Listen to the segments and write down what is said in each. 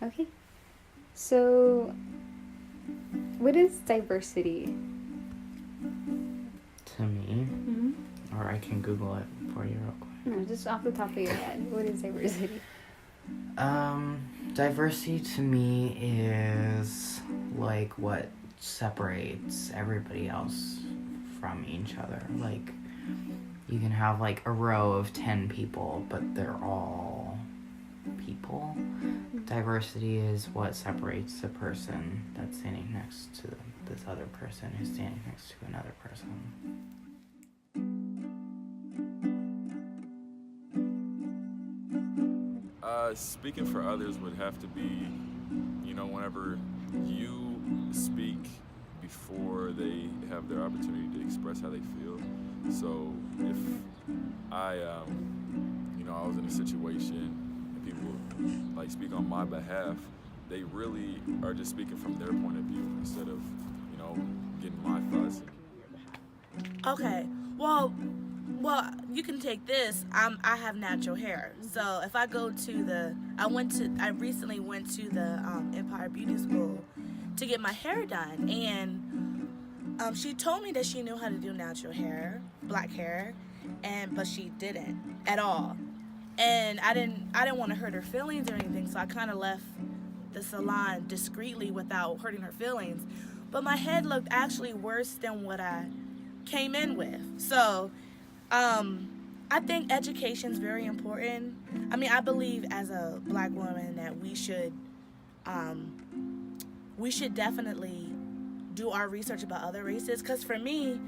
Okay. So, what is diversity? To me, Mm-hmm. or I can Google it for you real quick. No, just off the top of your head. What is diversity? Diversity to me is like what separates everybody else from each other. Like, you can have like a row of 10 people, but they're all people. Diversity is what separates the person that's standing next to this other person who's standing next to another person. Speaking for others would have to be, whenever you speak before they have their opportunity to express how they feel. So if I was in a situation and people like speak on my behalf, they really are just speaking from their point of view instead of, getting my thoughts. Okay. Well, you can take this. I have natural hair, so if I go to I recently went to the Empire Beauty School to get my hair done, and she told me that she knew how to do natural hair, black hair, but she didn't at all, and I didn't want to hurt her feelings or anything, so I kind of left the salon discreetly without hurting her feelings, but my head looked actually worse than what I came in with, so. I think education is very important. I mean, I believe as a black woman that we should definitely do our research about other races. Because for me,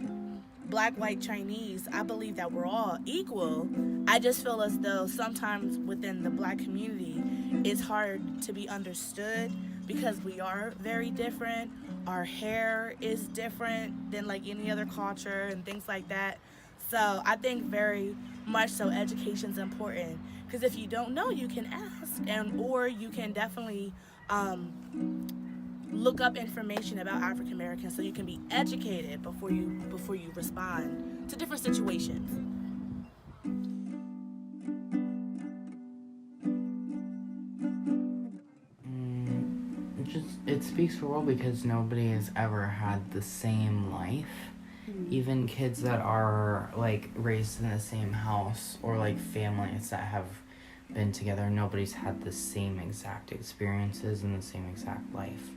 black, white, Chinese, I believe that we're all equal. I just feel as though sometimes within the black community, it's hard to be understood because we are very different. Our hair is different than like any other culture and things like that. So I think very much so education's important, because if you don't know, you can ask, or you can definitely look up information about African Americans so you can be educated before you respond to different situations. It speaks for the world because nobody has ever had the same life. Even kids that are like raised in the same house, or like families that have been together, nobody's had the same exact experiences and the same exact life.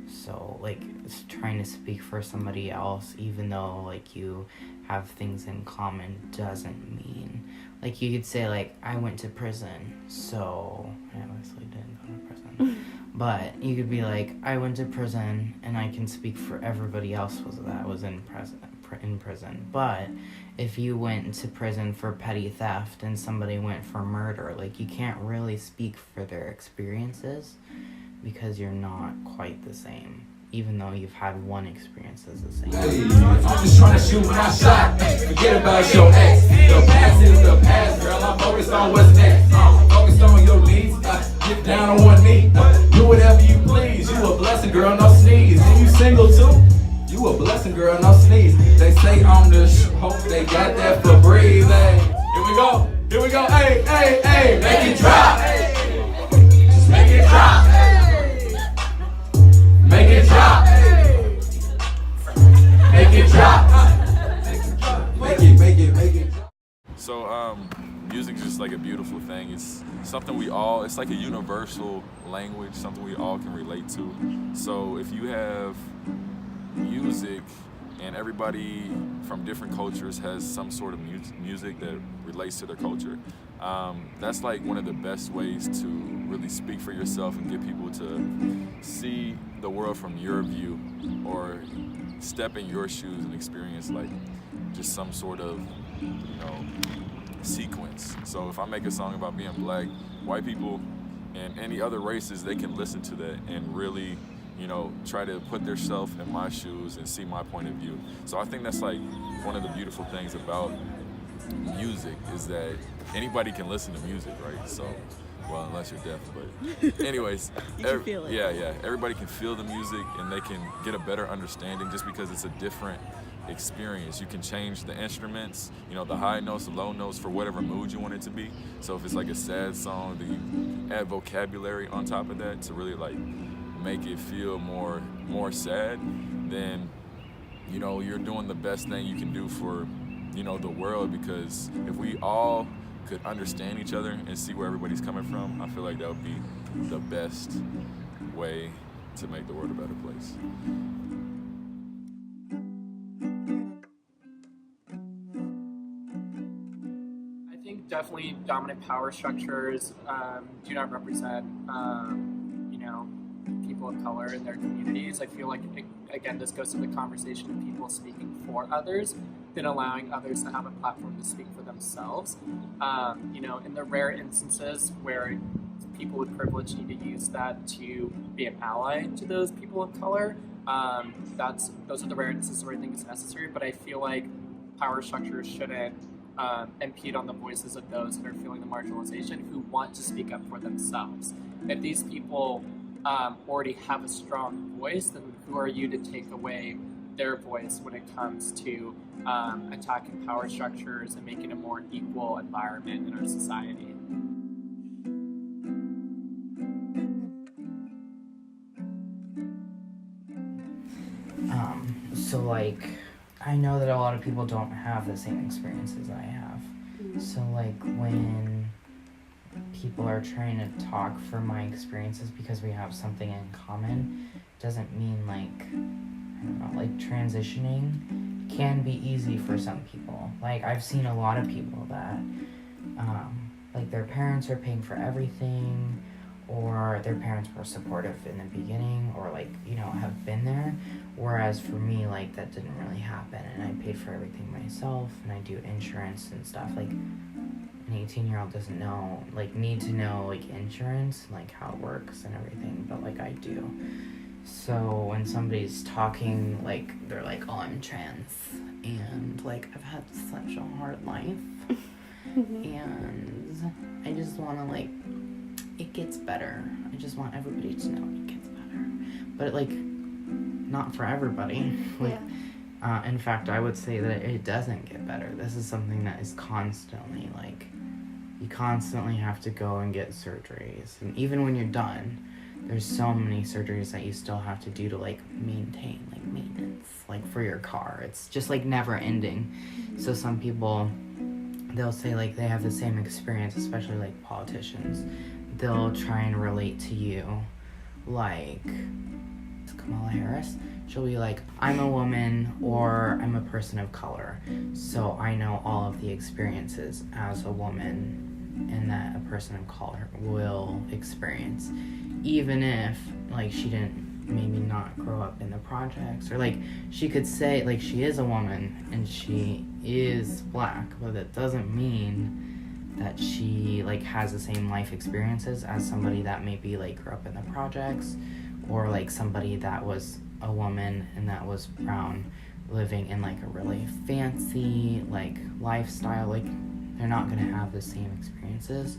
So like, it's trying to speak for somebody else, even though like you have things in common, doesn't mean, like, you could say like, I went to prison, so I obviously didn't go to prison. But you could be like, I went to prison, and I can speak for everybody else that was in prison. But if you went to prison for petty theft and somebody went for murder, like, you can't really speak for their experiences because you're not quite the same, even though you've had one experience as the same. I'm just trying to shoot my shot. Forget about your ex. The past is the past, girl. I'm focused on what's next. Focused on your needs. Get down on one knee. Do whatever you please. You a blessing, girl, no sneeze. And you single too? You a blessing, girl, no sneeze. They say I'm the hope they got that for breathing. Here we go. Here we go. Hey, hey, hey. Make it drop. Just make it drop. Make it drop. Make it drop. Make it. So, music is just like a beautiful thing. It's something it's like a universal language, something we all can relate to. So if you have music and everybody from different cultures has some sort of music that relates to their culture, that's like one of the best ways to really speak for yourself and get people to see the world from your view, or step in your shoes and experience like just some sort of, sequence. So if I make a song about being black, white people and any other races, they can listen to that and really, try to put themselves in my shoes and see my point of view. So I think that's like one of the beautiful things about music, is that anybody can listen to music, right? So, well, unless you're deaf, but anyways, You can feel it. Yeah, everybody can feel the music and they can get a better understanding just because it's a different experience. You can change the instruments, you know, the high notes, the low notes for whatever mood you want it to be. So if it's like a sad song, then you add vocabulary on top of that to really like make it feel more sad, then, you know, you're doing the best thing you can do for, you know, the world. Because if we all could understand each other and see where everybody's coming from, I feel like that would be the best way to make the world a better place. I think definitely dominant power structures do not represent, you know, people of color in their communities. I feel like, again, this goes to the conversation of people speaking for others, than allowing others to have a platform to speak for themselves. You know, in the rare instances where people with privilege need to use that to be an ally to those people of color, those are the rare instances where I think it's necessary. But I feel like power structures shouldn't impede on the voices of those that are feeling the marginalization, who want to speak up for themselves. If these people already have a strong voice, then who are you to take away their voice when it comes to attacking power structures and making a more equal environment in our society? So like, I know that a lot of people don't have the same experiences I have. So like, when people are trying to talk for my experiences because we have something in common, doesn't mean like, I don't know, like transitioning can be easy for some people. Like, I've seen a lot of people that like their parents are paying for everything, or their parents were supportive in the beginning, or like, you know, have been there. Whereas for me, like, that didn't really happen, and I paid for everything myself, and I do insurance and stuff. Like, an 18-year-old doesn't know, like, need to know, like, insurance, like, how it works and everything, but, like, I do. So when somebody's talking, like, they're like, oh, I'm trans, and, like, I've had such a hard life, and I just want to, like, it gets better. I just want everybody to know it gets better. But, like, not for everybody. Like, in fact, I would say that it doesn't get better. This is something that is constantly, like, you constantly have to go and get surgeries. And even when you're done, there's so many surgeries that you still have to do to, like, maintain, like, maintenance, like, for your car. It's just, like, never ending. So some people, they'll say, like, they have the same experience, especially, like, politicians. They'll try and relate to you, like, Kamala Harris. She'll be like, I'm a woman, or I'm a person of color, so I know all of the experiences as a woman and that a person of color will experience, even if, like, she didn't maybe not grow up in the projects, or, like, she could say, like, she is a woman and she is black, but that doesn't mean that she, like, has the same life experiences as somebody that maybe, like, grew up in the projects, or, like, somebody that was a woman and that was brown living in, like, a really fancy, like, lifestyle. Like, they're not going to have the same experiences.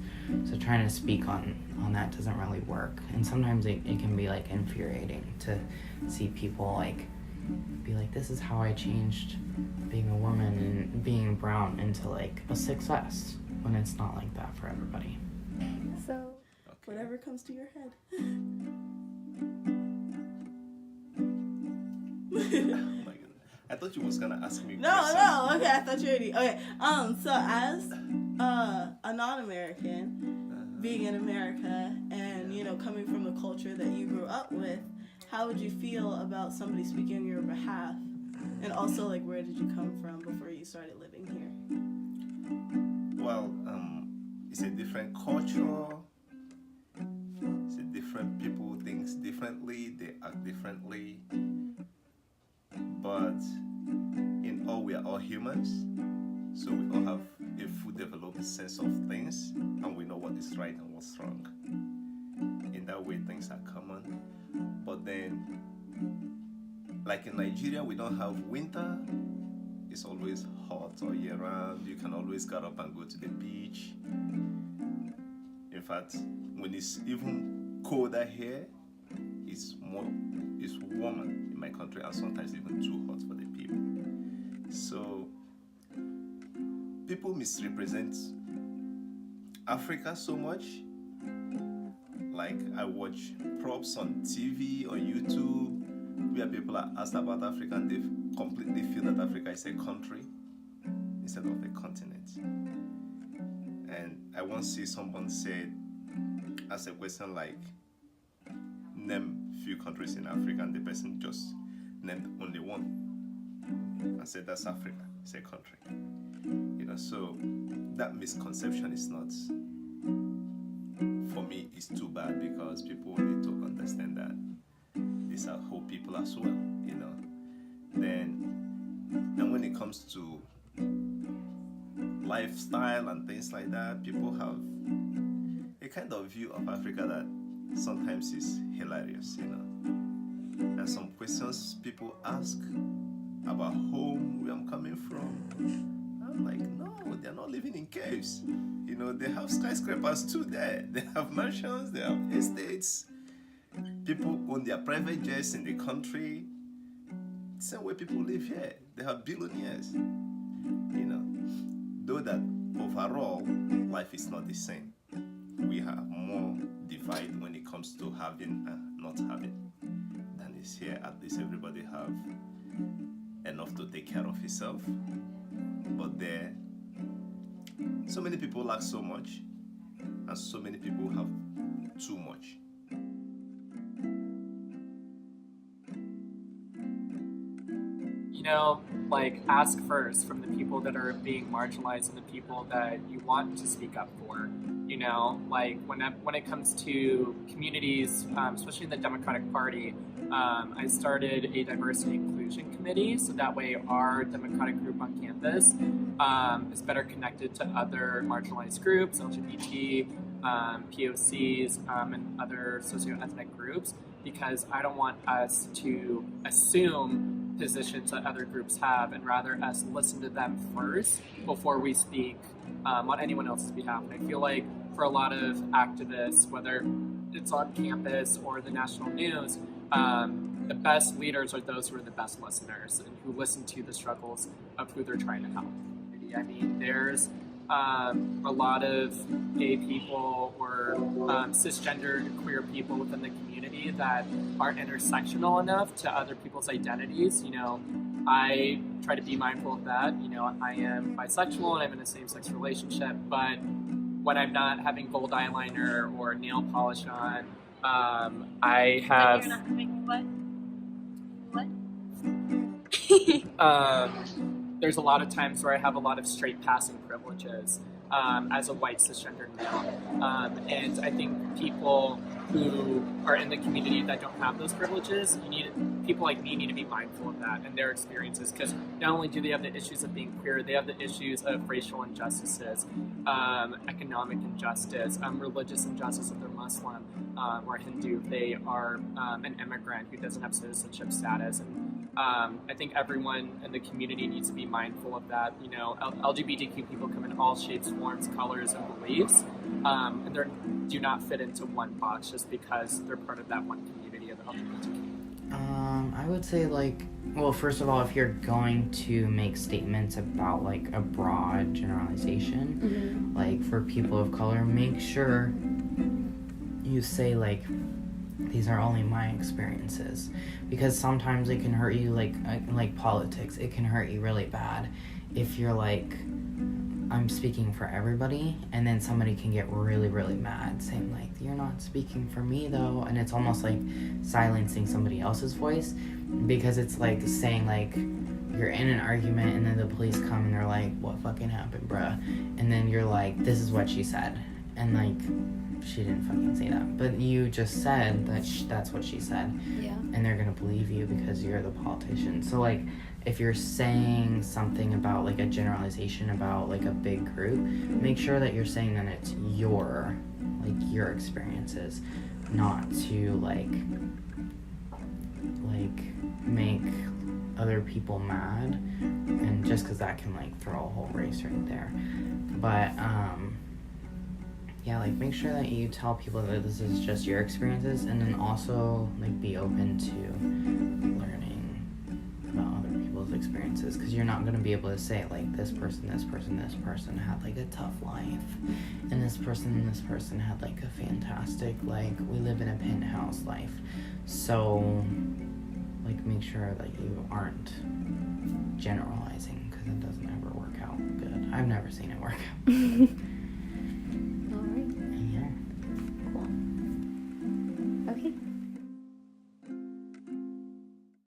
So trying to speak on that doesn't really work. And sometimes it can be, like, infuriating to see people, like, be like, this is how I changed being a woman and being brown into, like, a success, when it's not like that for everybody. So, Whatever comes to your head. Oh my goodness. I thought you was gonna ask me. No, okay, I thought you already. Okay, so as a non-American, being in America, and, you know, coming from the culture that you grew up with, how would you feel about somebody speaking on your behalf? And also, like, where did you come from before you started living here? Well, it's a different culture. It's a different people think differently. They act differently. But in all, we are all humans. So we all have a full developed sense of things, and we know what is right and what's wrong. In that way, things are common. But then, like in Nigeria, we don't have winter. It's always hot all year round. You can always get up and go to the beach. In fact, when it's even colder here, it's warmer in my country, and sometimes even too hot for the people. So people misrepresent Africa so much. Like I watch props on TV, on YouTube, where people are asked about Africa and they completely feel that Africa is a country instead of a continent. And I once see someone said, ask a question like, name few countries in Africa, and the person just named only one and said that's Africa, it's a country. So that misconception is not, for me, it's too bad, because people need to understand that these are whole people as well, Then when it comes to lifestyle and things like that, people have a kind of view of Africa that sometimes is hilarious, There's some questions people ask about home, where I'm coming from. I'm like, no, they're not living in caves. They have skyscrapers too there. They have mansions, they have estates. People own their private jets in the country. Same way people live here. They have billionaires. Though that overall, life is not the same. We have more divide when it comes to having and not having than is here. At least everybody have enough to take care of himself. But there, so many people lack so much, and so many people have too much. Ask first from the people that are being marginalized and the people that you want to speak up for. When it comes to communities, especially in the Democratic Party, I started a diversity inclusion committee, so that way our Democratic group on campus is better connected to other marginalized groups, LGBT, POCs, and other socioethnic groups, because I don't want us to assume positions that other groups have, and rather us listen to them first before we speak on anyone else's behalf. And I feel like for a lot of activists, whether it's on campus or the national news, the best leaders are those who are the best listeners and who listen to the struggles of who they're trying to help. I mean, there's a lot of gay people or cisgendered queer people within the community that aren't intersectional enough to other people's identities. I try to be mindful of that. I am bisexual and I'm in a same-sex relationship, but when I'm not having gold eyeliner or nail polish on, I have... You're not having what? There's a lot of times where I have a lot of straight passing privileges as a white cisgendered male. And I think people who are in the community that don't have those privileges, people like me need to be mindful of that and their experiences, because not only do they have the issues of being queer, they have the issues of racial injustices, economic injustice, religious injustice if they're Muslim or Hindu, they are an immigrant who doesn't have citizenship status. And I think everyone in the community needs to be mindful of that. LGBTQ people come in all shapes, forms, colors, and beliefs, and they do not fit into one box just because they're part of that one community of the LGBTQ. I would say, first of all, if you're going to make statements about, a broad generalization, for people of color, make sure you say, these are only my experiences, because sometimes it can hurt you, like politics, it can hurt you really bad if you're I'm speaking for everybody, and then somebody can get really, really mad saying you're not speaking for me though, and it's almost like silencing somebody else's voice, because it's saying you're in an argument and then the police come and they're what fucking happened, bruh, and then you're this is what she said, and she didn't fucking say that, but you just said that that's what she said. Yeah. And they're gonna believe you because you're the politician. So if you're saying something about a generalization about a big group, make sure that you're saying that it's your experiences, not to make other people mad, and just because that can throw a whole race right there. But yeah, make sure that you tell people that this is just your experiences, and then also be open to learning about other people's experiences, because you're not going to be able to say like this person had like a tough life, and this person had like a fantastic, like, we live in a penthouse life. So like make sure that you aren't generalizing, because it doesn't ever work out good. I've never seen it work out good.